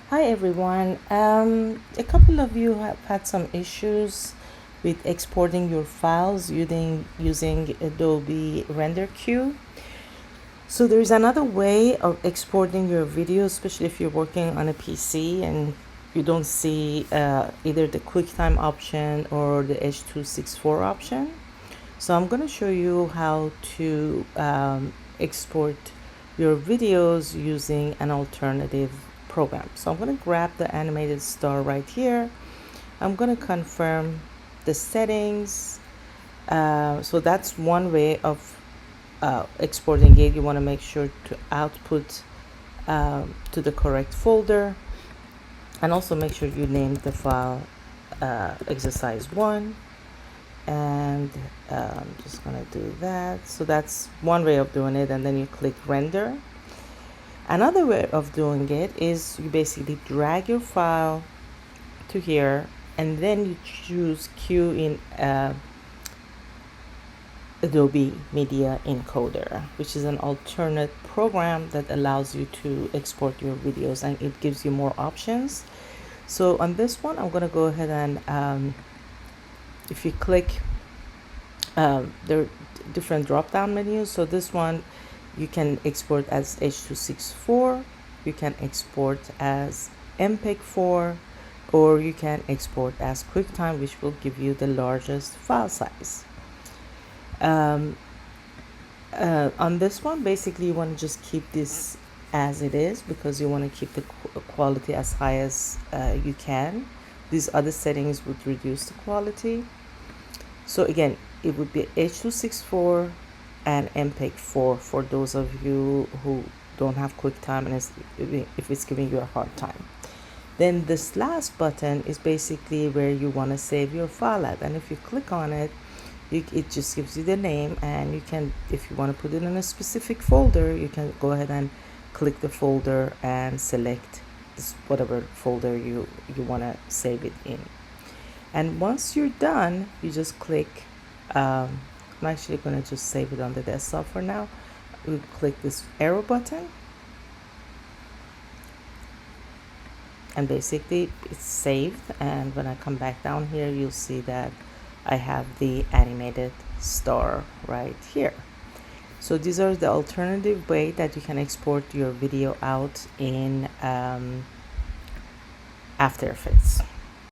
Hi everyone. A couple of you have had some issues with exporting your files using Adobe Render Queue. So there's another way of exporting your video, especially if you're working on a PC and you don't see either the QuickTime option or the H.264 option. So I'm going to show you how to export your videos using an alternative program. So I'm going to grab the animated star right here. I'm going to confirm the settings. So that's one way of exporting it. You want to make sure to output to the correct folder, and also make sure you name the file exercise 1, and I'm just gonna do that. So that's one way of doing it, and then you click render. Another way of doing it is you basically drag your file to here, and then you choose Queue in Adobe Media Encoder, which is an alternate program that allows you to export your videos, and it gives you more options. So on this one, I'm gonna go ahead and if you click, there are different drop-down menus. So this one, you can export as H.264, you can export as MPEG-4, or you can export as QuickTime, which will give you the largest file size. On this one, basically you want to just keep this as it is because you want to keep the quality as high as you can. These other settings would reduce the quality. So again, it would be H.264 and MPEG-4 for those of you who don't have QuickTime and if it's giving you a hard time. Then this last button is basically where you want to save your file at, and if you click on it, it just gives you the name, and you can, if you want to put it in a specific folder, you can go ahead and click the folder and select whatever folder you want to save it in. And once you're done, you just click, I'm actually going to just save it on the desktop for now. We click this arrow button, and basically it's saved. And when I come back down here, you'll see that I have the animated star right here. So these are the alternative way that you can export your video out in After Effects.